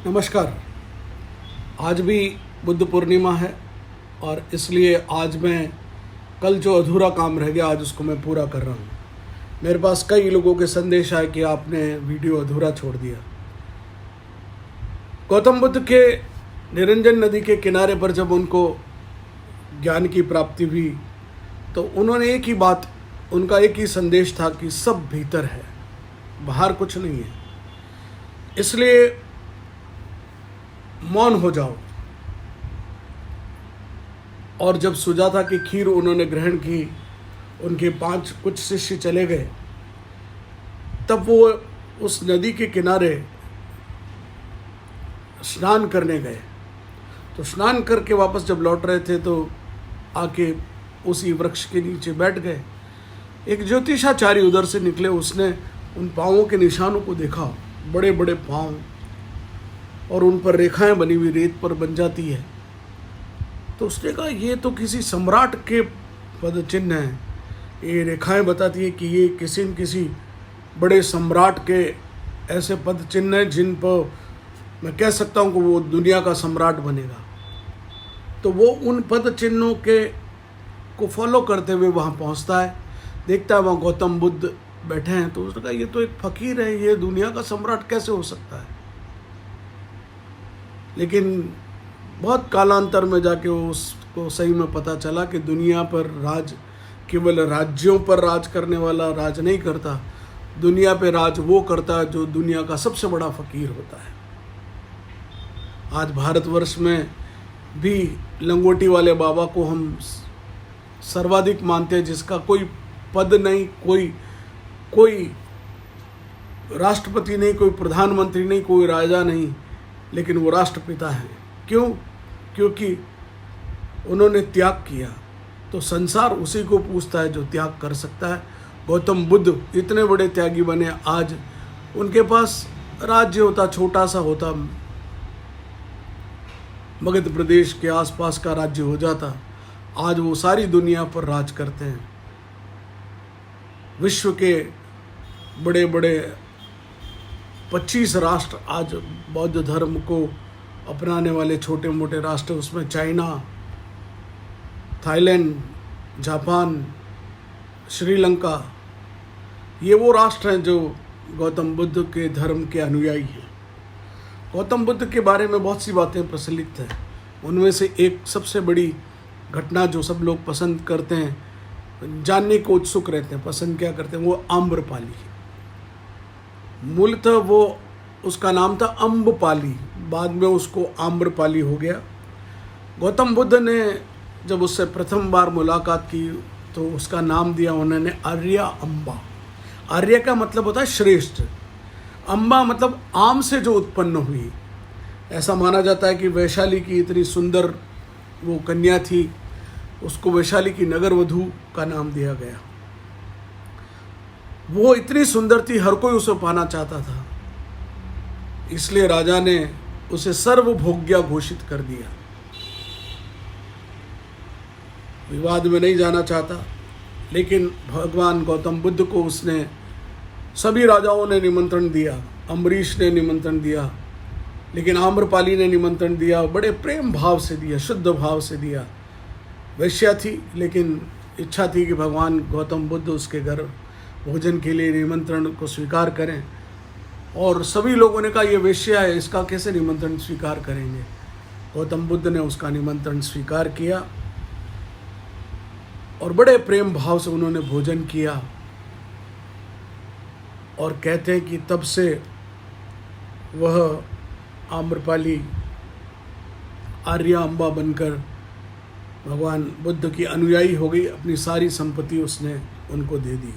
नमस्कार। आज भी बुद्ध पूर्णिमा है और इसलिए आज मैं कल जो अधूरा काम रह गया आज उसको मैं पूरा कर रहा हूँ। मेरे पास कई लोगों के संदेश आए कि आपने वीडियो अधूरा छोड़ दिया। गौतम बुद्ध के निरंजन नदी के किनारे पर जब उनको ज्ञान की प्राप्ति हुई तो उन्होंने एक ही बात, उनका एक ही संदेश था कि सब भीतर है, बाहर कुछ नहीं है। इसलिए मौन हो जाओ। और जब सुजाता की खीर उन्होंने ग्रहण की, उनके 5 कुछ शिष्य चले गए, तब वो उस नदी के किनारे स्नान करने गए। तो स्नान करके वापस जब लौट रहे थे तो आके उसी वृक्ष के नीचे बैठ गए। एक ज्योतिषाचार्य उधर से निकले, उसने उन पाँवों के निशानों को देखा, बड़े बड़े पाँव और उन पर रेखाएं बनी हुई रेत पर बन जाती है। तो उसने कहा ये तो किसी सम्राट के पद चिन्ह हैं, ये रेखाएं बताती है कि ये किसी न किसी बड़े सम्राट के ऐसे पद चिन्ह हैं जिन पर मैं कह सकता हूँ कि वो दुनिया का सम्राट बनेगा। तो वो उन पद चिन्हों को फॉलो करते हुए वहाँ पहुँचता है, देखता है वहाँ गौतम बुद्ध बैठे हैं। तो उसने कहा ये तो एक फकीर है, ये दुनिया का सम्राट कैसे हो सकता है। लेकिन बहुत कालांतर में जाके उसको सही में पता चला कि दुनिया पर राज केवल राज्यों पर राज करने वाला राज नहीं करता, दुनिया पे राज वो करता है जो दुनिया का सबसे बड़ा फकीर होता है। आज भारतवर्ष में भी लंगोटी वाले बाबा को हम सर्वाधिक मानते हैं, जिसका कोई पद नहीं, कोई राष्ट्रपति नहीं, कोई प्रधानमंत्री नहीं, कोई राजा नहीं, लेकिन वो राष्ट्रपिता हैं। क्यों? क्योंकि उन्होंने त्याग किया। तो संसार उसी को पूछता है जो त्याग कर सकता है। गौतम बुद्ध इतने बड़े त्यागी बने। आज उनके पास राज्य होता, छोटा सा होता, मध्य प्रदेश के आसपास का राज्य हो जाता, आज वो सारी दुनिया पर राज करते हैं। विश्व के बड़े बड़े 25 राष्ट्र आज बौद्ध धर्म को अपनाने वाले छोटे मोटे राष्ट्र, उसमें चाइना, थाईलैंड, जापान, श्रीलंका, ये वो राष्ट्र हैं जो गौतम बुद्ध के धर्म के अनुयायी हैं। गौतम बुद्ध के बारे में बहुत सी बातें प्रचलित हैं। उनमें से एक सबसे बड़ी घटना जो सब लोग पसंद करते हैं, जानने को उत्सुक रहते हैं, पसंद क्या करते हैं, वो आम्रपाली। मूलतः वो उसका नाम था अम्बपाली, बाद में उसको आम्रपाली हो गया। गौतम बुद्ध ने जब उससे प्रथम बार मुलाकात की तो उसका नाम दिया उन्होंने आर्या अम्बा। आर्य का मतलब होता है श्रेष्ठ, अम्बा मतलब आम से जो उत्पन्न हुई। ऐसा माना जाता है कि वैशाली की इतनी सुंदर वो कन्या थी, उसको वैशाली की नगर वधू का नाम दिया गया। वो इतनी सुंदर थी, हर कोई उसे पाना चाहता था, इसलिए राजा ने उसे सर्वभोग्या घोषित कर दिया। विवाद में नहीं जाना चाहता, लेकिन भगवान गौतम बुद्ध को उसने, सभी राजाओं ने निमंत्रण दिया, अम्बरीश ने निमंत्रण दिया, लेकिन आम्रपाली ने निमंत्रण दिया, बड़े प्रेम भाव से दिया, शुद्ध भाव से दिया। वैश्या थी, लेकिन इच्छा थी कि भगवान गौतम बुद्ध उसके घर भोजन के लिए निमंत्रण को स्वीकार करें। और सभी लोगों ने कहा ये वेश्या है, इसका कैसे निमंत्रण स्वीकार करेंगे। गौतम बुद्ध ने उसका निमंत्रण स्वीकार किया और बड़े प्रेम भाव से उन्होंने भोजन किया। और कहते हैं कि तब से वह आम्रपाली आर्या अम्बा बनकर भगवान बुद्ध की अनुयायी हो गई। अपनी सारी संपत्ति उसने उनको दे दी।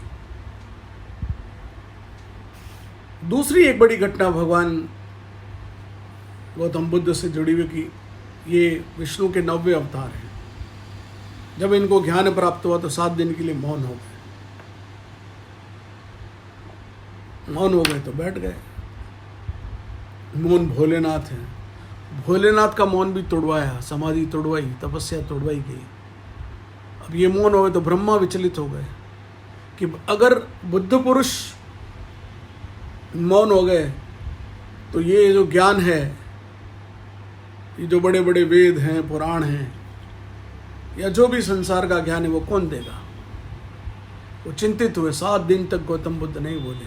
दूसरी एक बड़ी घटना भगवान गौतम बुद्ध से जुड़ी हुई कि ये विष्णु के 90वें अवतार हैं। जब इनको ज्ञान प्राप्त हुआ तो 7 दिन के लिए मौन हो गए। मौन हो गए तो बैठ गए। मौन भोलेनाथ हैं, भोलेनाथ का मौन भी तोड़वाया, समाधि तोड़वाई, तपस्या तोड़वाई गई। अब ये मौन हो गए तो ब्रह्मा विचलित हो गए कि अगर बुद्ध पुरुष मौन हो गए तो ये जो ज्ञान है ये जो बड़े बड़े वेद हैं, पुराण हैं, या जो भी संसार का ज्ञान है वो कौन देगा? वो चिंतित हुए। 7 दिन तक गौतम बुद्ध नहीं बोले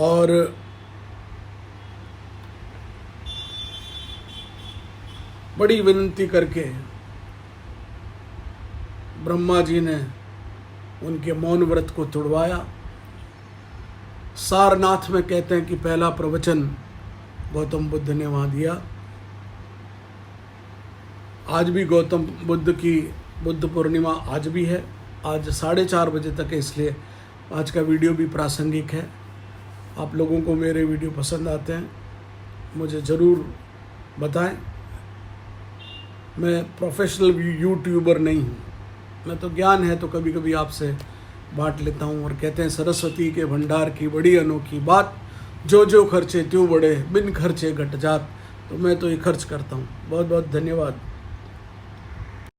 और बड़ी विनती करके ब्रह्मा जी ने उनके मौन व्रत को तोड़वाया। सारनाथ में कहते हैं कि पहला प्रवचन गौतम बुद्ध ने वहाँ दिया। आज भी गौतम बुद्ध की बुद्ध पूर्णिमा आज भी है, आज 4:30 बजे तक है, इसलिए आज का वीडियो भी प्रासंगिक है। आप लोगों को मेरे वीडियो पसंद आते हैं, मुझे ज़रूर बताएं। मैं प्रोफेशनल यूट्यूबर नहीं हूँ, मैं तो ज्ञान है तो कभी कभी आपसे बांट लेता हूँ। और कहते हैं सरस्वती के भंडार की बड़ी अनोखी बात, जो जो खर्चे त्यों बड़े, बिन खर्चे घट जात। तो मैं तो ये खर्च करता हूँ। बहुत बहुत धन्यवाद।